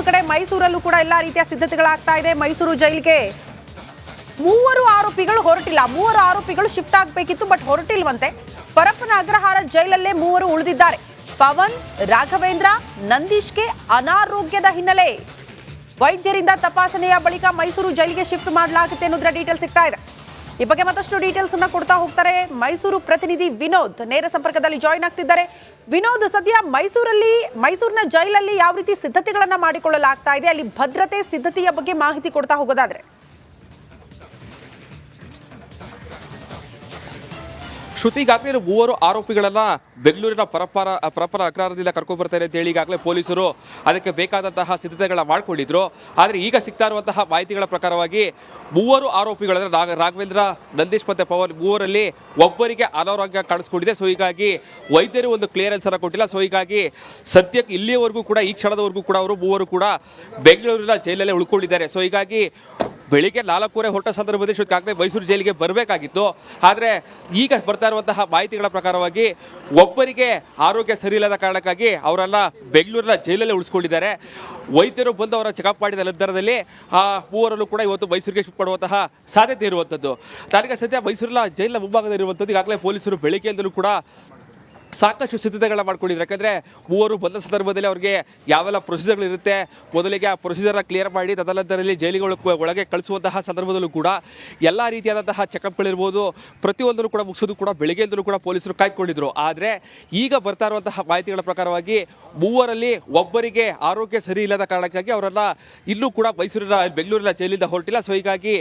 ಮತ್ತೊಂದು ಕಡೆ ಮೈಸೂರಲ್ಲೂ ಕೂಡ ಎಲ್ಲಾ ರೀತಿಯ ಸಿದ್ಧತೆಗಳಾಗ್ತಾ ಇದೆ. ಮೈಸೂರು ಜೈಲಿಗೆ 3 ಆರೋಪಿಗಳು ಹೊರಟಿಲ್ಲ. 3 ಆರೋಪಿಗಳು ಶಿಫ್ಟ್ ಆಗಬೇಕಿತ್ತು, ಬಟ್ ಹೊರಟಿಲ್ವಂತೆ. ಪರಪ್ಪನ ಅಗ್ರಹಾರ ಜೈಲಲ್ಲೇ 3 ಉಳಿದಿದ್ದಾರೆ. ಪವನ್, ರಾಘವೇಂದ್ರ, ನಂದೀಶ್ಗೆ ಅನಾರೋಗ್ಯದ ಹಿನ್ನೆಲೆ ವೈದ್ಯರಿಂದ ತಪಾಸಣೆಯ ಬಳಿಕ ಮೈಸೂರು ಜೈಲಿಗೆ ಶಿಫ್ಟ್ ಮಾಡಲಾಗುತ್ತೆ ಅನ್ನೋದ್ರ ಡೀಟೇಲ್ ಸಿಗ್ತಾ ಇದೆ. ಈ ಬಗ್ಗೆ ಮತ್ತಷ್ಟು ಡೀಟೇಲ್ಸ್ ಅನ್ನ ಕೊಡ್ತಾ ಹೋಗ್ತಾರೆ ಮೈಸೂರು ಪ್ರತಿನಿಧಿ ವಿನೋದ್. ನೇರ ಸಂಪರ್ಕದಲ್ಲಿ ಜಾಯಿನ್ ಆಗ್ತಿದ್ದಾರೆ. ವಿನೋದ್, ಸದ್ಯ ಮೈಸೂರಿನ ಜೈಲಲ್ಲಿ ಯಾವ ರೀತಿ ಸಿದ್ಧತೆಗಳನ್ನ ಮಾಡಿಕೊಳ್ಳಲಾಗ್ತಾ ಇದೆ, ಅಲ್ಲಿ ಭದ್ರತೆ ಸಿದ್ಧತೆಯ ಬಗ್ಗೆ ಮಾಹಿತಿ ಕೊಡ್ತಾ ಹೋಗೋದಾದ್ರೆ? ಶ್ರುತಿ, ಈಗಾಗಲೇ 3 ಆರೋಪಿಗಳನ್ನ ಬೆಂಗಳೂರಿನ ಪರಪ್ಪನ ಅಗ್ರಹಾರದಿಂದ ಕರ್ಕೊಂಡು ಬರ್ತಾರೆ ಅಂತ ಹೇಳಿ ಈಗಾಗಲೇ ಪೊಲೀಸರು ಅದಕ್ಕೆ ಬೇಕಾದಂತಹ ಸಿದ್ಧತೆಗಳನ್ನ ಮಾಡಿಕೊಂಡಿದ್ರು. ಆದರೆ ಈಗ ಸಿಗ್ತಾ ಇರುವಂತಹ ಮಾಹಿತಿಗಳ ಪ್ರಕಾರವಾಗಿ 3 ಆರೋಪಿಗಳಂದ್ರೆ ರಾಘವೇಂದ್ರ, ನಂದೀಶ್ ಮತ್ತೆ ಪವನ್, 3ರಲ್ಲಿ ಒಬ್ಬರಿಗೆ ಅನಾರೋಗ್ಯ ಕಾಣಿಸ್ಕೊಂಡಿದೆ. ಸೊ ಹೀಗಾಗಿ ವೈದ್ಯರು ಒಂದು ಕ್ಲಿಯರೆನ್ಸ್ ಅನ್ನ ಕೊಟ್ಟಿಲ್ಲ. ಸೊ ಹೀಗಾಗಿ ಸದ್ಯಕ್ಕೆ ಇಲ್ಲಿಯವರೆಗೂ ಕೂಡ, ಈ ಕ್ಷಣದವರೆಗೂ ಕೂಡ ಅವರು 3 ಕೂಡ ಬೆಂಗಳೂರಿನ ಜೈಲಲ್ಲೇ ಉಳ್ಕೊಂಡಿದ್ದಾರೆ. ಸೊ ಹೀಗಾಗಿ ಬೆಳಿಗ್ಗೆ 4:15 ಹೊರಟ ಸಂದರ್ಭದಲ್ಲಿ ಈಗಾಗಲೇ ಮೈಸೂರು ಜೈಲಿಗೆ ಬರಬೇಕಾಗಿತ್ತು. ಆದರೆ ಈಗ ಬರ್ತಾ ಇರುವಂತಹ ಮಾಹಿತಿಗಳ ಪ್ರಕಾರವಾಗಿ ಒಬ್ಬರಿಗೆ ಆರೋಗ್ಯ ಸರಿ ಇಲ್ಲದ ಕಾರಣಕ್ಕಾಗಿ ಅವರೆಲ್ಲ ಬೆಂಗಳೂರಿನ ಜೈಲಲ್ಲೇ ಉಳಿಸ್ಕೊಂಡಿದ್ದಾರೆ. ವೈದ್ಯರು ಬಂದು ಅವರ ಚೆಕಪ್ ಮಾಡಿದ ನಂತರದಲ್ಲಿ ಆ 3ರಲ್ಲೂ ಕೂಡ ಇವತ್ತು ಮೈಸೂರಿಗೆ ಶಿಫ್ಟ್ ಮಾಡುವಂತಹ ಸಾಧ್ಯತೆ ಇರುವಂಥದ್ದು. ನನಗೆ ಸದ್ಯ ಮೈಸೂರಿನ ಜೈಲಿನ ಮುಂಭಾಗದಲ್ಲಿರುವಂಥದ್ದು ಈಗಾಗಲೇ ಪೊಲೀಸರು ಬೆಳಿಗ್ಗೆಯಿಂದಲೂ ಕೂಡ ಸಾಕಷ್ಟು ಸಿದ್ಧತೆಗಳನ್ನ ಮಾಡ್ಕೊಂಡಿದ್ರು. ಯಾಕಂದರೆ 3 ಬಂದ ಸಂದರ್ಭದಲ್ಲಿ ಅವ್ರಿಗೆ ಯಾವೆಲ್ಲ ಪ್ರೊಸೀಜರ್ಗಳಿರುತ್ತೆ, ಮೊದಲಿಗೆ ಆ ಪ್ರೊಸೀಜರ್ನ ಕ್ಲಿಯರ್ ಮಾಡಿ ತದನಂತರದಲ್ಲಿ ಜೈಲಿಗಳ ಒಳಗೆ ಕಳಿಸುವಂತಹ ಸಂದರ್ಭದಲ್ಲೂ ಕೂಡ ಎಲ್ಲ ರೀತಿಯಾದಂತಹ ಚೆಕಪ್ಗಳಿರ್ಬೋದು, ಪ್ರತಿಯೊಂದನ್ನು ಕೂಡ ಮುಗಿಸೋದು ಕೂಡ ಬೆಳಿಗ್ಗೆಯಿಂದಲೂ ಕೂಡ ಪೊಲೀಸರು ಕಾಯ್ಕೊಂಡಿದ್ರು. ಆದರೆ ಈಗ ಬರ್ತಾ ಇರುವಂತಹ ಮಾಹಿತಿಗಳ ಪ್ರಕಾರವಾಗಿ 3ರಲ್ಲಿ ಒಬ್ಬರಿಗೆ ಆರೋಗ್ಯ ಸರಿ ಇಲ್ಲದ ಕಾರಣಕ್ಕಾಗಿ ಅವರೆಲ್ಲ ಇಲ್ಲೂ ಕೂಡ ಬೆಂಗಳೂರಿನ ಜೈಲಿಂದ ಹೊರಟಿಲ್ಲ. ಸೊ ಹೀಗಾಗಿ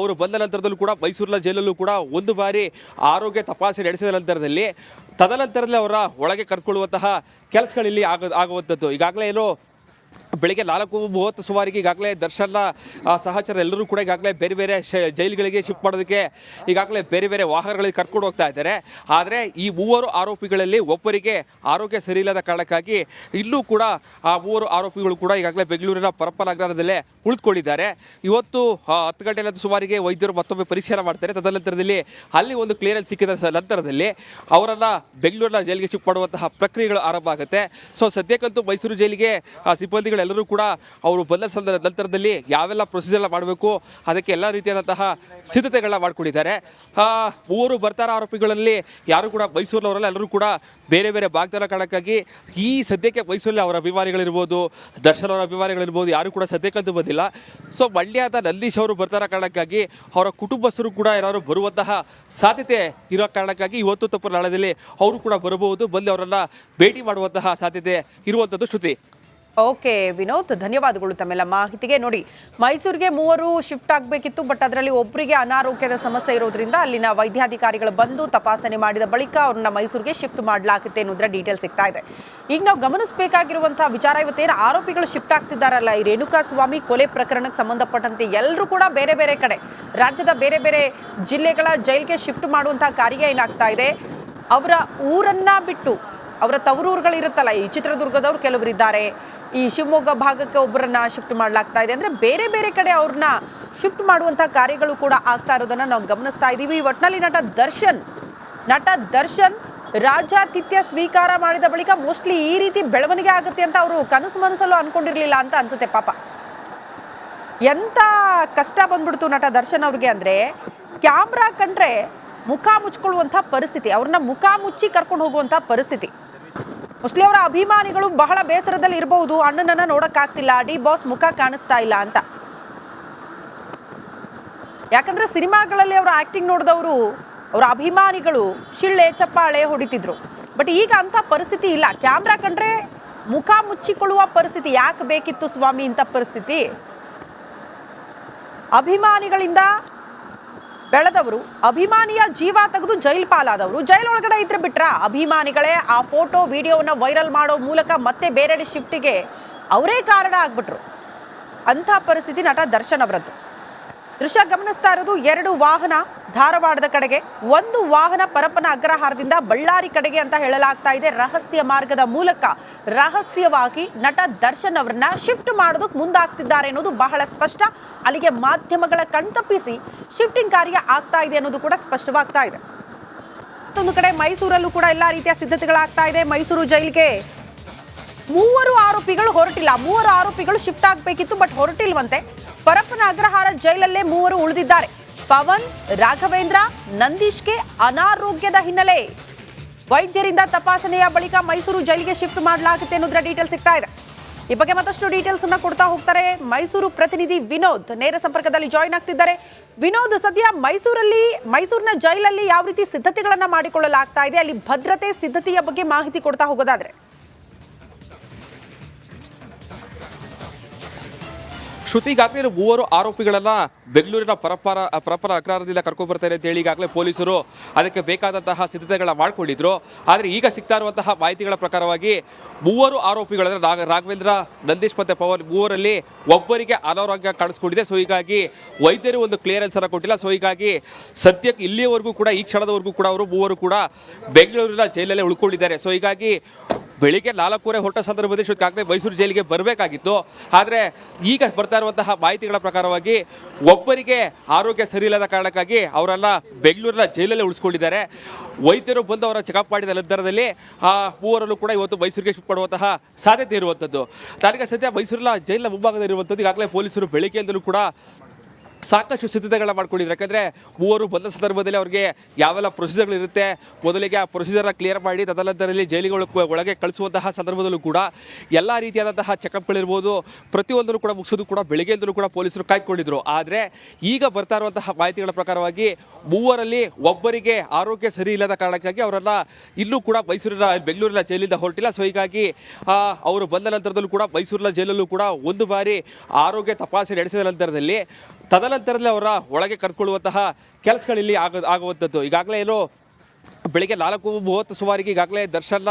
ಅವರು ಬಂದ ನಂತರದಲ್ಲೂ ಕೂಡ ಮೈಸೂರಿನ ಜೈಲಲ್ಲೂ ಕೂಡ ಒಂದು ಬಾರಿ ಆರೋಗ್ಯ ತಪಾಸಣೆ ನಡೆಸಿದ ನಂತರದಲ್ಲಿ ತದನಂತರದಲ್ಲಿ ಅವರ ಒಳಗೆ ಕರ್ಕೊಳ್ಳುವಂತಹ ಕೆಲಸಗಳಲ್ಲಿ ಆಗುವಂಥದ್ದು. ಈಗಾಗಲೇ ಏನು ಬೆಳಿಗ್ಗೆ 4:30 ಸುಮಾರಿಗೆ ಈಗಾಗಲೇ ದರ್ಶನ ಸಹಚರ ಎಲ್ಲರೂ ಕೂಡ ಈಗಾಗಲೇ ಬೇರೆ ಬೇರೆ ಜೈಲುಗಳಿಗೆ ಶಿಫ್ಟ್ ಮಾಡೋದಕ್ಕೆ ಈಗಾಗಲೇ ಬೇರೆ ಬೇರೆ ವಾಹನಗಳಿಗೆ ಕರ್ಕೊಂಡು ಹೋಗ್ತಾ ಇದ್ದಾರೆ. ಆದರೆ ಈ 3 ಆರೋಪಿಗಳಲ್ಲಿ ಒಬ್ಬರಿಗೆ ಆರೋಗ್ಯ ಸರಿ ಇಲ್ಲದ ಕಾರಣಕ್ಕಾಗಿ ಇಲ್ಲೂ ಕೂಡ ಆ 3 ಆರೋಪಿಗಳು ಕೂಡ ಈಗಾಗಲೇ ಬೆಂಗಳೂರಿನ ಪರಪ್ಪನ ಅಗ್ರಹಾರದಲ್ಲೇ ಉಳಿದುಕೊಂಡಿದ್ದಾರೆ. ಇವತ್ತು 10 ಗಂಟೆ ಸುಮಾರಿಗೆ ವೈದ್ಯರು ಮತ್ತೊಮ್ಮೆ ಪರೀಕ್ಷೆ ಮಾಡ್ತಾರೆ. ತದನಂತರದಲ್ಲಿ ಅಲ್ಲಿ ಒಂದು ಕ್ಲಿಯರೆನ್ಸ್ ಸಿಕ್ಕಿದ ನಂತರದಲ್ಲಿ ಅವರನ್ನ ಬೆಂಗಳೂರಿನ ಜೈಲಿಗೆ ಶಿಫ್ಟ್ ಮಾಡುವಂತಹ ಪ್ರಕ್ರಿಯೆಗಳು ಆರಂಭ ಆಗುತ್ತೆ. ಸೊ ಸದ್ಯಕ್ಕಂತೂ ಮೈಸೂರು ಜೈಲಿಗೆ ಸಿಬ್ಬಂದಿಗಳೆಲ್ಲರೂ ಕೂಡ ಅವರು ಬಂದ ನಂತರದಲ್ಲಿ ಯಾವೆಲ್ಲ ಪ್ರೊಸೀಜರ್ ಮಾಡಬೇಕು ಅದಕ್ಕೆ ಎಲ್ಲ ರೀತಿಯಾದಂತಹ ಸಿದ್ಧತೆಗಳನ್ನ ಮಾಡ್ಕೊಂಡಿದ್ದಾರೆ. 3 ಬರ್ತಾರ ಆರೋಪಿಗಳಲ್ಲಿ ಯಾರು ಕೂಡ ಮೈಸೂರಿನವರಲ್ಲ, ಎಲ್ಲರೂ ಕೂಡ ಬೇರೆ ಬೇರೆ ಭಾಗದ ಕಾರಣಕ್ಕಾಗಿ ಈ ಸದ್ಯಕ್ಕೆ ಮೈಸೂರಲ್ಲಿ ಅವರ ಅಭಿಮಾನಿಗಳಿರ್ಬೋದು, ದರ್ಶನ್ ಅವರ ಅಭಿಮಾನಿಗಳಿರ್ಬೋದು, ಯಾರು ಕೂಡ ಸದ್ಯಕ್ಕಂತೂ ಬಂದಿಲ್ಲ. ಸೊ ಮಂಡ್ಯದ ನಂದೀಶ್ ಅವರು ಬರ್ತಾರ ಕಾರಣಕ್ಕಾಗಿ ಅವರ ಕುಟುಂಬಸ್ಥರು ಕೂಡ ಯಾರು ಬರುವಂತಹ ಸಾಧ್ಯತೆ ಇರೋ ಕಾರಣಕ್ಕಾಗಿ ಇವತ್ತು ತಪ್ಪು ನಾಳದಲ್ಲಿ ಅವರು ಕೂಡ ಬರಬಹುದು, ಬಂದು ಅವರನ್ನ ಭೇಟಿ ಮಾಡುವಂತಹ ಸಾಧ್ಯತೆ ಇರುವಂಥದ್ದು. ಶ್ರುತಿ. ಓಕೆ ವಿನೋದ್, ಧನ್ಯವಾದಗಳು ತಮ್ಮೆಲ್ಲ ಮಾಹಿತಿಗೆ. ನೋಡಿ, ಮೈಸೂರಿಗೆ 3 ಶಿಫ್ಟ್ ಆಗಬೇಕಿತ್ತು, ಬಟ್ ಅದರಲ್ಲಿ ಒಬ್ಬರಿಗೆ ಅನಾರೋಗ್ಯದ ಸಮಸ್ಯೆ ಇರೋದ್ರಿಂದ ಅಲ್ಲಿನ ವೈದ್ಯಾಧಿಕಾರಿಗಳು ಬಂದು ತಪಾಸಣೆ ಮಾಡಿದ ಬಳಿಕ ಅವ್ರನ್ನ ಮೈಸೂರಿಗೆ ಶಿಫ್ಟ್ ಮಾಡಲಾಗುತ್ತೆ ಅನ್ನೋದ್ರ ಡೀಟೇಲ್ ಸಿಗ್ತಾ ಇದೆ. ಈಗ ನಾವು ಗಮನಿಸಬೇಕಾಗಿರುವಂತಹ ವಿಚಾರ, ಇವತ್ತೇನು ಆರೋಪಿಗಳು ಶಿಫ್ಟ್ ಆಗ್ತಿದ್ದಾರಲ್ಲ, ಈ ರೇಣುಕಾ ಸ್ವಾಮಿ ಕೊಲೆ ಪ್ರಕರಣಕ್ಕೆ ಸಂಬಂಧಪಟ್ಟಂತೆ ಎಲ್ಲರೂ ಕೂಡ ಬೇರೆ ಬೇರೆ ಕಡೆ ರಾಜ್ಯದ ಬೇರೆ ಬೇರೆ ಜಿಲ್ಲೆಗಳ ಜೈಲಿಗೆ ಶಿಫ್ಟ್ ಮಾಡುವಂತಹ ಕಾರ್ಯ ಏನಾಗ್ತಾ ಇದೆ, ಅವರ ಊರನ್ನ ಬಿಟ್ಟು ಅವರ ತವರೂರುಗಳಿರುತ್ತಲ್ಲ, ಈ ಚಿತ್ರದುರ್ಗದವ್ರು ಕೆಲವರು ಇದ್ದಾರೆ, ಈ ಶಿವಮೊಗ್ಗ ಭಾಗಕ್ಕೆ ಒಬ್ಬರನ್ನ ಶಿಫ್ಟ್ ಮಾಡಲಾಗ್ತಾ ಇದೆ. ಅಂದ್ರೆ ಬೇರೆ ಬೇರೆ ಕಡೆ ಅವ್ರನ್ನ ಶಿಫ್ಟ್ ಮಾಡುವಂತಹ ಕಾರ್ಯಗಳು ಕೂಡ ಆಗ್ತಾ ಇರೋದನ್ನ ನಾವು ಗಮನಿಸ್ತಾ ಇದ್ದೀವಿ. ಒಟ್ನಲ್ಲಿ ನಟ ದರ್ಶನ್ ರಾಜಾತಿಥ್ಯ ಸ್ವೀಕಾರ ಮಾಡಿದ ಬಳಿಕ ಮೋಸ್ಟ್ಲಿ ಈ ರೀತಿ ಬೆಳವಣಿಗೆ ಆಗುತ್ತೆ ಅಂತ ಅವರು ಕನಸು ಮನಸ್ಸಲ್ಲೂ ಅನ್ಕೊಂಡಿರ್ಲಿಲ್ಲ ಅಂತ ಅನ್ಸುತ್ತೆ. ಪಾಪ ಎಂತ ಕಷ್ಟ ಬಂದ್ಬಿಡ್ತು ನಟ ದರ್ಶನ್ ಅವ್ರಿಗೆ ಅಂದ್ರೆ, ಕ್ಯಾಮ್ರಾ ಕಂಡ್ರೆ ಮುಖ ಮುಚ್ಕೊಳ್ಳುವಂತ ಪರಿಸ್ಥಿತಿ, ಅವ್ರನ್ನ ಮುಖ ಮುಚ್ಚಿ ಕರ್ಕೊಂಡು ಹೋಗುವಂತ ಪರಿಸ್ಥಿತಿ. ಮೋಸ್ಟ್ಲಿ ಅವರ ಅಭಿಮಾನಿಗಳು ಬಹಳ ಬೇಸರದಲ್ಲಿ ಇರಬಹುದು, ಅಣ್ಣನನ್ನ ನೋಡಕ್ಕಾಗ್ತಿಲ್ಲ, ಡಿ ಬಾಸ್ ಮುಖ ಕಾಣಿಸ್ತಾ ಇಲ್ಲ ಅಂತ. ಯಾಕಂದ್ರೆ ಸಿನಿಮಾಗಳಲ್ಲಿ ಅವರ ಆಕ್ಟಿಂಗ್ ನೋಡಿದವರು, ಅವರ ಅಭಿಮಾನಿಗಳು ಶಿಳ್ಳೆ ಚಪ್ಪಾಳೆ ಹೊಡಿತಿದ್ರು. ಬಟ್ ಈಗ ಅಂತ ಪರಿಸ್ಥಿತಿ ಇಲ್ಲ. ಕ್ಯಾಮ್ರಾ ಕಂಡ್ರೆ ಮುಖ ಮುಚ್ಚಿಕೊಳ್ಳುವ ಪರಿಸ್ಥಿತಿ. ಯಾಕೆ ಬೇಕಿತ್ತು ಸ್ವಾಮಿ ಇಂಥ ಪರಿಸ್ಥಿತಿ? ಅಭಿಮಾನಿಗಳಿಂದ ಬೆಳೆದವರು, ಅಭಿಮಾನಿಯ ಜೀವ ತೆಗೆದು ಜೈಲ್ ಪಾಲಾದವರು, ಜೈಲೊಳಗಡೆ ಇದ್ರೆ ಬಿಟ್ರ ಅಭಿಮಾನಿಗಳೇ ಆ ಫೋಟೋ ವಿಡಿಯೋವನ್ನ ವೈರಲ್ ಮಾಡೋ ಮೂಲಕ ಮತ್ತೆ ಬೇರೆಡೆ ಶಿಫ್ಟಿಗೆ ಅವರೇ ಕಾರಣ ಆಗ್ಬಿಟ್ರು. ಅಂಥ ಪರಿಸ್ಥಿತಿ ನಟ ದರ್ಶನ್ ಅವರದ್ದು. ದೃಶ್ಯ ಗಮನಿಸ್ತಾ ಇರೋದು 2 ವಾಹನ ಧಾರವಾಡದ ಕಡೆಗೆ, 1 ವಾಹನ ಪರಪ್ಪನ ಅಗ್ರಹಾರದಿಂದ ಬಳ್ಳಾರಿ ಕಡೆಗೆ ಅಂತ ಹೇಳಲಾಗ್ತಾ ಇದೆ. ರಹಸ್ಯ ಮಾರ್ಗದ ಮೂಲಕ ರಹಸ್ಯವಾಗಿ ನಟ ದರ್ಶನ್ ಅವರನ್ನ ಶಿಫ್ಟ್ ಮಾಡೋದಕ್ಕೆ ಮುಂದಾಗ್ತಿದ್ದಾರೆ ಅನ್ನೋದು ಬಹಳ ಸ್ಪಷ್ಟ. ಅಲ್ಲಿಗೆ ಮಾಧ್ಯಮಗಳ ಕಣ್ತಪ್ಪಿಸಿ ಶಿಫ್ಟಿಂಗ್ ಕಾರ್ಯ ಆಗ್ತಾ ಇದೆ ಅನ್ನೋದು ಕೂಡ ಸ್ಪಷ್ಟವಾಗ್ತಾ ಇದೆ. ಮತ್ತೊಂದು ಕಡೆ ಮೈಸೂರಲ್ಲೂ ಕೂಡ ಎಲ್ಲಾ ರೀತಿಯ ಸಿದ್ಧತೆಗಳಾಗ್ತಾ ಇದೆ. ಮೈಸೂರು ಜೈಲಿಗೆ ಮೂವರು ಆರೋಪಿಗಳು ಹೊರಟಿಲ್ಲ. ಮೂವರು ಆರೋಪಿಗಳು ಶಿಫ್ಟ್ ಆಗಬೇಕಿತ್ತು, ಬಟ್ ಹೊರಟಿಲ್ವಂತೆ. ಪರಪ್ಪನ ಅಗ್ರಹಾರ ಜೈಲಲ್ಲೇ ಮೂವರು ಉಳಿದಿದ್ದಾರೆ. ಪವನ್, ರಾಘವೇಂದ್ರ, ನಂದೀಶ್ಗೆ ಅನಾರೋಗ್ಯದ ಹಿನ್ನೆಲೆ ವೈದ್ಯರಿಂದ ತಪಾಸಣೆಯ ಬಳಿಕ ಮೈಸೂರು ಜೈಲಿಗೆ ಶಿಫ್ಟ್ ಮಾಡಲಾಗುತ್ತೆ ಅನ್ನೋದ್ರ ಡೀಟೇಲ್ ಸಿಗ್ತಾ ಇದೆ. ಈ ಬಗ್ಗೆ ಮತ್ತಷ್ಟು ಡೀಟೇಲ್ಸ್ ಅನ್ನ ಕೊಡ್ತಾ ಹೋಗ್ತಾರೆ ಮೈಸೂರು ಪ್ರತಿನಿಧಿ ವಿನೋದ್. ನೇರ ಸಂಪರ್ಕದಲ್ಲಿ ಜಾಯಿನ್ ಆಗ್ತಿದ್ದಾರೆ. ವಿನೋದ್, ಸದ್ಯ ಮೈಸೂರಿನ ಜೈಲಲ್ಲಿ ಯಾವ ರೀತಿ ಸಿದ್ಧತೆಗಳನ್ನ ಮಾಡಿಕೊಳ್ಳಲಾಗ್ತಾ ಇದೆ, ಅಲ್ಲಿ ಭದ್ರತೆ ಸಿದ್ಧತೆಯ ಬಗ್ಗೆ ಮಾಹಿತಿ ಕೊಡ್ತಾ ಹೋಗೋದಾದ್ರೆ? ಶ್ರುತಿ, ಈಗಾಗಲೇ ಮೂವರು ಆರೋಪಿಗಳನ್ನ ಬೆಂಗಳೂರಿನ ಪರಪ್ಪರ ಅಕ್ರಮದಿಂದ ಕರ್ಕೊಂಡು ಬರ್ತಾರೆ ಅಂತ ಹೇಳಿ ಈಗಾಗಲೇ ಪೊಲೀಸರು ಅದಕ್ಕೆ ಬೇಕಾದಂತಹ ಸಿದ್ಧತೆಗಳನ್ನ ಮಾಡಿಕೊಂಡಿದ್ರು. ಆದರೆ ಈಗ ಸಿಗ್ತಾ ಇರುವಂತಹ ಮಾಹಿತಿಗಳ ಪ್ರಕಾರವಾಗಿ ಮೂವರು ಆರೋಪಿಗಳಂದ್ರೆ ರಾಘವೇಂದ್ರ, ನಂದೀಶ್ ಮತ್ತೆ ಪವನ್, ಮೂವರಲ್ಲಿ ಒಬ್ಬರಿಗೆ ಅನಾರೋಗ್ಯ ಕಾಣಿಸ್ಕೊಂಡಿದೆ. ಸೊ ಹೀಗಾಗಿ ವೈದ್ಯರು ಒಂದು ಕ್ಲಿಯರೆನ್ಸ್ ಅನ್ನ ಕೊಟ್ಟಿಲ್ಲ. ಸೊ ಹೀಗಾಗಿ ಸದ್ಯಕ್ಕೆ ಇಲ್ಲಿಯವರೆಗೂ ಕೂಡ, ಈ ಕ್ಷಣದವರೆಗೂ ಕೂಡ ಅವರು ಮೂವರು ಕೂಡ ಬೆಂಗಳೂರಿನ ಜೈಲಲ್ಲೇ ಉಳ್ಕೊಂಡಿದ್ದಾರೆ. ಸೊ ಹೀಗಾಗಿ ಬೆಳಿಗ್ಗೆ 4:15 ಹೊರಟ ಸಂದರ್ಭದಲ್ಲಿ ಈಗಾಗಲೇ ಮೈಸೂರು ಜೈಲಿಗೆ ಬರಬೇಕಾಗಿತ್ತು. ಆದರೆ ಈಗ ಬರ್ತಾ ಇರುವಂತಹ ಮಾಹಿತಿಗಳ ಪ್ರಕಾರವಾಗಿ ಒಬ್ಬರಿಗೆ ಆರೋಗ್ಯ ಸರಿ ಇಲ್ಲದ ಕಾರಣಕ್ಕಾಗಿ ಅವರೆಲ್ಲ ಬೆಂಗಳೂರಿನ ಜೈಲಲ್ಲೇ ಉಳಿಸ್ಕೊಂಡಿದ್ದಾರೆ. ವೈದ್ಯರು ಬಂದು ಅವರ ಚೆಕಪ್ ಮಾಡಿದ ನಂತರದಲ್ಲಿ ಆ ಮೂವರಲ್ಲೂ ಕೂಡ ಇವತ್ತು ಮೈಸೂರಿಗೆ ಶಿಫ್ಟ್ ಮಾಡುವಂತಹ ಸಾಧ್ಯತೆ ಇರುವಂಥದ್ದು. ನನಗೆ ಸದ್ಯ ಮೈಸೂರಿನ ಜೈಲಿನ ಮುಂಭಾಗದಲ್ಲಿರುವಂಥದ್ದು ಈಗಾಗಲೇ ಪೊಲೀಸರು ಬೆಳಿಗ್ಗೆಯಿಂದಲೂ ಕೂಡ ಸಾಕಷ್ಟು ಸಿದ್ಧತೆಗಳನ್ನ ಮಾಡ್ಕೊಂಡಿದ್ರು. ಯಾಕಂದರೆ ಮೂವರು ಬಂದ ಸಂದರ್ಭದಲ್ಲಿ ಅವ್ರಿಗೆ ಯಾವೆಲ್ಲ ಪ್ರೊಸೀಜರ್ಗಳಿರುತ್ತೆ, ಮೊದಲಿಗೆ ಆ ಪ್ರೊಸೀಜರ್ನ ಕ್ಲಿಯರ್ ಮಾಡಿ ತದನಂತರದಲ್ಲಿ ಜೈಲಿಗಳ ಒಳಗೆ ಕಳಿಸುವಂತಹ ಸಂದರ್ಭದಲ್ಲೂ ಕೂಡ ಎಲ್ಲ ರೀತಿಯಾದಂತಹ ಚೆಕಪ್ಗಳಿರ್ಬೋದು, ಪ್ರತಿಯೊಂದನ್ನು ಕೂಡ ಮುಗಿಸೋದು ಕೂಡ ಬೆಳಗ್ಗೆಯಿಂದಲೂ ಕೂಡ ಪೊಲೀಸರು ಕಾಯ್ದುಕೊಂಡಿದ್ರು. ಆದರೆ ಈಗ ಬರ್ತಾ ಇರುವಂತಹ ಮಾಹಿತಿಗಳ ಪ್ರಕಾರವಾಗಿ ಮೂವರಲ್ಲಿ ಒಬ್ಬರಿಗೆ ಆರೋಗ್ಯ ಸರಿ ಇಲ್ಲದ ಕಾರಣಕ್ಕಾಗಿ ಅವರೆಲ್ಲ ಇನ್ನೂ ಕೂಡ ಬೆಂಗಳೂರಿನ ಜೈಲಿಂದ ಹೊರಟಿಲ್ಲ. ಸೊ ಹೀಗಾಗಿ ಅವರು ಬಂದ ನಂತರದಲ್ಲೂ ಕೂಡ ಮೈಸೂರಿನ ಜೈಲಲ್ಲೂ ಕೂಡ ಒಂದು ಬಾರಿ ಆರೋಗ್ಯ ತಪಾಸಣೆ ನಡೆಸಿದ ತದನಂತರದಲ್ಲಿ ಅವರ ಒಳಗೆ ಕರ್ಕೊಳ್ಳುವಂತಹ ಕೆಲಸಗಳಲ್ಲಿ ಆಗುವಂಥದ್ದು. ಈಗಾಗಲೇ ಏನು ಬೆಳಿಗ್ಗೆ 4:30 ಸುಮಾರಿಗೆ ಈಗಾಗಲೇ ದರ್ಶನ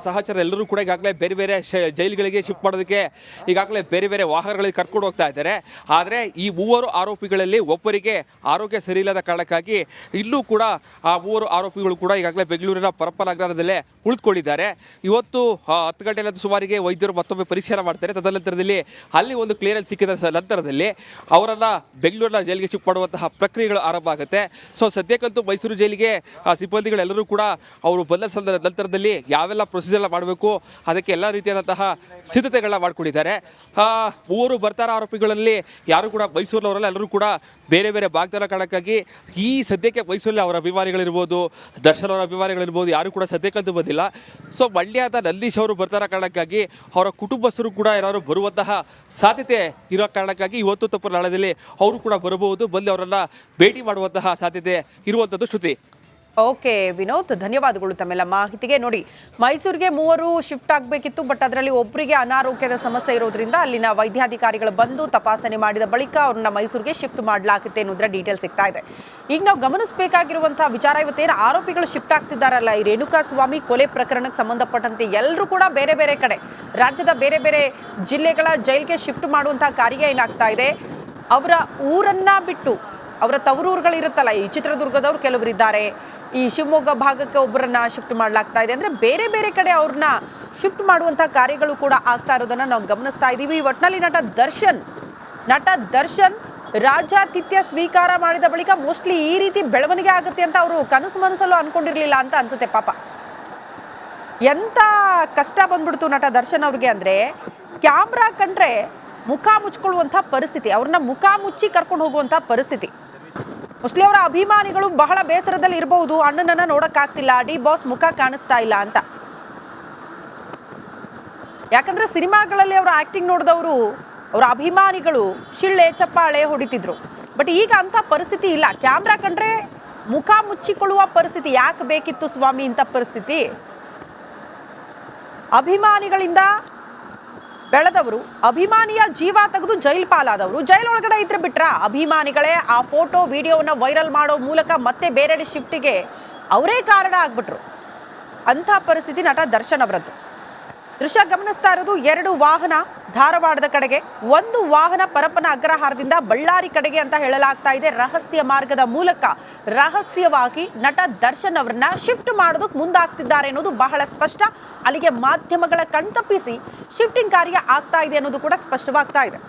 ಸಹಚರ ಎಲ್ಲರೂ ಕೂಡ ಈಗಾಗಲೇ ಬೇರೆ ಬೇರೆ ಜೈಲುಗಳಿಗೆ ಶಿಫ್ಟ್ ಮಾಡೋದಕ್ಕೆ ಈಗಾಗಲೇ ಬೇರೆ ಬೇರೆ ವಾಹನಗಳಿಗೆ ಕರ್ಕೊಂಡು ಹೋಗ್ತಾ ಇದ್ದಾರೆ. ಆದರೆ ಈ ಮೂವರು ಆರೋಪಿಗಳಲ್ಲಿ ಒಬ್ಬರಿಗೆ ಆರೋಗ್ಯ ಸರಿ ಇಲ್ಲದ ಕಾರಣಕ್ಕಾಗಿ ಇಲ್ಲೂ ಕೂಡ ಆ ಮೂವರು ಆರೋಪಿಗಳು ಕೂಡ ಈಗಾಗಲೇ ಬೆಂಗಳೂರಿನ ಪರಪ್ಪನ ಅಗ್ರಹಾರದಲ್ಲೇ ಉಳಿದುಕೊಂಡಿದ್ದಾರೆ. ಇವತ್ತು 10 ಗಂಟೆ ಸುಮಾರಿಗೆ ವೈದ್ಯರು ಮತ್ತೊಮ್ಮೆ ಪರೀಕ್ಷೆ ಮಾಡ್ತಾರೆ. ತದನಂತರದಲ್ಲಿ ಅಲ್ಲಿ ಒಂದು ಕ್ಲಿಯರೆನ್ಸ್ ಸಿಕ್ಕಿದ ನಂತರದಲ್ಲಿ ಅವರನ್ನ ಬೆಂಗಳೂರಿನ ಜೈಲಿಗೆ ಶಿಫ್ಟ್ ಮಾಡುವಂತಹ ಪ್ರಕ್ರಿಯೆಗಳು ಆರಂಭ ಆಗುತ್ತೆ. ಸೊ ಸದ್ಯಕ್ಕಂತೂ ಮೈಸೂರು ಜೈಲಿಗೆ ಸಿಬ್ಬಂದಿಗಳೆಲ್ಲರೂ ಕೂಡ ಅವರು ಬಂದ ನಂತರದಲ್ಲಿ ಯಾವೆಲ್ಲ ಪ್ರೊಸೀಜರ್ ಮಾಡಬೇಕು ಅದಕ್ಕೆ ಎಲ್ಲ ರೀತಿಯಾದಂತಹ ಸಿದ್ಧತೆಗಳನ್ನ ಮಾಡ್ಕೊಂಡಿದ್ದಾರೆ. ಮೂವರು ಬರ್ತಾರ ಆರೋಪಿಗಳಲ್ಲಿ ಯಾರು ಕೂಡ ಮೈಸೂರಿನವರಲ್ಲ, ಎಲ್ಲರೂ ಕೂಡ ಬೇರೆ ಬೇರೆ ಭಾಗದ ಕಾರಣಕ್ಕಾಗಿ ಈ ಸದ್ಯಕ್ಕೆ ಮೈಸೂರಲ್ಲಿ ಅವರ ಅಭಿಮಾನಿಗಳಿರ್ಬೋದು, ದರ್ಶನ್ ಅವರ ಅಭಿಮಾನಿಗಳಿರ್ಬೋದು, ಯಾರು ಕೂಡ ಸದ್ಯಕ್ಕಂತೂ ಬಂದಿಲ್ಲ. ಸೊ ಮಂಡ್ಯದ ನಂದೀಶ್ ಅವರು ಬರ್ತಾರ ಕಾರಣಕ್ಕಾಗಿ ಅವರ ಕುಟುಂಬಸ್ಥರು ಕೂಡ ಯಾರು ಬರುವಂತಹ ಸಾಧ್ಯತೆ ಇರೋ ಕಾರಣಕ್ಕಾಗಿ ಇವತ್ತು ತಪ್ಪು ನಾಳದಲ್ಲಿ ಅವರು ಕೂಡ ಬರಬಹುದು, ಬಂದು ಅವರನ್ನ ಭೇಟಿ ಮಾಡುವಂತಹ ಸಾಧ್ಯತೆ ಇರುವಂಥದ್ದು. ಶ್ರುತಿ. ಓಕೆ ವಿನೋದ್, ಧನ್ಯವಾದಗಳು ತಮ್ಮೆಲ್ಲ ಮಾಹಿತಿಗೆ. ನೋಡಿ, ಮೈಸೂರಿಗೆ ಮೂವರು ಶಿಫ್ಟ್ ಆಗಬೇಕಿತ್ತು, ಬಟ್ ಅದರಲ್ಲಿ ಒಬ್ಬರಿಗೆ ಅನಾರೋಗ್ಯದ ಸಮಸ್ಯೆ ಇರೋದ್ರಿಂದ ಅಲ್ಲಿನ ವೈದ್ಯಾಧಿಕಾರಿಗಳು ಬಂದು ತಪಾಸಣೆ ಮಾಡಿದ ಬಳಿಕ ಅವ್ರನ್ನ ಮೈಸೂರಿಗೆ ಶಿಫ್ಟ್ ಮಾಡಲಾಗುತ್ತೆ ಅನ್ನೋದ್ರ ಡೀಟೇಲ್ ಸಿಗ್ತಾ ಇದೆ. ಈಗ ನಾವು ಗಮನಿಸಬೇಕಾಗಿರುವಂತಹ ವಿಚಾರ, ಇವತ್ತೇನು ಆರೋಪಿಗಳು ಶಿಫ್ಟ್ ಆಗ್ತಿದ್ದಾರಲ್ಲ, ಈ ರೇಣುಕಾ ಸ್ವಾಮಿ ಕೊಲೆ ಪ್ರಕರಣಕ್ಕೆ ಸಂಬಂಧಪಟ್ಟಂತೆ ಎಲ್ಲರೂ ಕೂಡ ಬೇರೆ ಬೇರೆ ಕಡೆ ರಾಜ್ಯದ ಬೇರೆ ಬೇರೆ ಜಿಲ್ಲೆಗಳ ಜೈಲಿಗೆ ಶಿಫ್ಟ್ ಮಾಡುವಂತಹ ಕಾರ್ಯ ಏನಾಗ್ತಾ ಇದೆ, ಅವರ ಊರನ್ನ ಬಿಟ್ಟು ಅವರ ತವರೂರುಗಳಿರುತ್ತಲ್ಲ, ಈ ಚಿತ್ರದುರ್ಗದವ್ರು ಕೆಲವರು ಇದ್ದಾರೆ, ಈ ಶಿವಮೊಗ್ಗ ಭಾಗಕ್ಕೆ ಒಬ್ಬರನ್ನ ಶಿಫ್ಟ್ ಮಾಡಲಾಗ್ತಾ ಇದೆ. ಅಂದ್ರೆ ಬೇರೆ ಬೇರೆ ಕಡೆ ಅವ್ರನ್ನ ಶಿಫ್ಟ್ ಮಾಡುವಂತಹ ಕಾರ್ಯಗಳು ಕೂಡ ಆಗ್ತಾ ಇರೋದನ್ನ ನಾವು ಗಮನಿಸ್ತಾ ಇದ್ದೀವಿ. ಒಟ್ನಲ್ಲಿ ನಟ ದರ್ಶನ್ ರಾಜ್ಯಾತಿಥ್ಯ ಸ್ವೀಕಾರ ಮಾಡಿದ ಬಳಿಕ ಮೋಸ್ಟ್ಲಿ ಈ ರೀತಿ ಬೆಳವಣಿಗೆ ಆಗುತ್ತೆ ಅಂತ ಅವರು ಕನಸು ಮನಸ್ಸಲ್ಲೂ ಅನ್ಕೊಂಡಿರ್ಲಿಲ್ಲ ಅಂತ ಅನ್ಸುತ್ತೆ. ಪಾಪ ಎಂತ ಕಷ್ಟ ಬಂದ್ಬಿಡ್ತು ನಟ ದರ್ಶನ್ ಅವ್ರಿಗೆ ಅಂದ್ರೆ, ಕ್ಯಾಮ್ರಾ ಕಂಡ್ರೆ ಮುಖ ಮುಚ್ಕೊಳ್ಳುವಂತ ಪರಿಸ್ಥಿತಿ, ಅವ್ರನ್ನ ಮುಖ ಮುಚ್ಚಿ ಕರ್ಕೊಂಡು ಹೋಗುವಂತ ಪರಿಸ್ಥಿತಿ. ಮೋಸ್ಟ್ಲಿ ಅವರ ಅಭಿಮಾನಿಗಳು ಬಹಳ ಬೇಸರದಲ್ಲಿ ಇರಬಹುದು, ಅಣ್ಣನನ್ನ ನೋಡಕ್ಕಾಗ್ತಿಲ್ಲ, ಡಿ ಬಾಸ್ ಮುಖ ಕಾಣಿಸ್ತಾ ಇಲ್ಲ ಅಂತ. ಯಾಕಂದ್ರೆ ಸಿನಿಮಾಗಳಲ್ಲಿ ಅವರ ಆಕ್ಟಿಂಗ್ ನೋಡಿದವರು, ಅವರ ಅಭಿಮಾನಿಗಳು ಶಿಳ್ಳೆ ಚಪ್ಪಾಳೆ ಹೊಡಿತಿದ್ರು. ಬಟ್ ಈಗ ಅಂತ ಪರಿಸ್ಥಿತಿ ಇಲ್ಲ. ಕ್ಯಾಮ್ರಾ ಕಂಡ್ರೆ ಮುಖ ಮುಚ್ಚಿಕೊಳ್ಳುವ ಪರಿಸ್ಥಿತಿ. ಯಾಕೆ ಬೇಕಿತ್ತು ಸ್ವಾಮಿ ಇಂಥ ಪರಿಸ್ಥಿತಿ? ಅಭಿಮಾನಿಗಳಿಂದ ಬೆಳೆದವರು, ಅಭಿಮಾನಿಯ ಜೀವ ತೆಗೆದು ಜೈಲ್ ಪಾಲಾದವರು, ಜೈಲೊಳಗಡೆ ಇದ್ರೆ ಬಿಟ್ರ ಅಭಿಮಾನಿಗಳೇ ಆ ಫೋಟೋ ವಿಡಿಯೋನ ವೈರಲ್ ಮಾಡೋ ಮೂಲಕ ಮತ್ತೆ ಬೇರೆಡೆ ಶಿಫ್ಟಿಗೆ ಅವರೇ ಕಾರಣ ಆಗ್ಬಿಟ್ರು. ಅಂಥ ಪರಿಸ್ಥಿತಿ ನಟ ದರ್ಶನ್ ಅವರದ್ದು. ದೃಶ್ಯ ಗಮನಿಸ್ತಾ ಇರೋದು 2 ವಾಹನ ಧಾರವಾಡದ ಕಡೆಗೆ, 1 ವಾಹನ ಪರಪ್ಪನ ಅಗ್ರಹಾರದಿಂದ ಬಳ್ಳಾರಿ ಕಡೆಗೆ ಅಂತ ಹೇಳಲಾಗ್ತಾ ಇದೆ. ರಹಸ್ಯ ಮಾರ್ಗದ ಮೂಲಕ ರಹಸ್ಯವಾಗಿ ನಟ ದರ್ಶನ್ ಅವರನ್ನ ಶಿಫ್ಟ್ ಮಾಡೋದಕ್ಕೆ ಮುಂದಾಗ್ತಿದ್ದಾರೆ ಅನ್ನೋದು ಬಹಳ ಸ್ಪಷ್ಟ. ಅಲ್ಲಿಗೆ ಮಾಧ್ಯಮಗಳ ಕಣ್ತಪ್ಪಿಸಿ ಶಿಫ್ಟಿಂಗ್ ಕಾರ್ಯ ಆಗ್ತಾ ಇದೆ ಅನ್ನೋದು ಕೂಡ ಸ್ಪಷ್ಟವಾಗ್ತಾ ಇದೆ.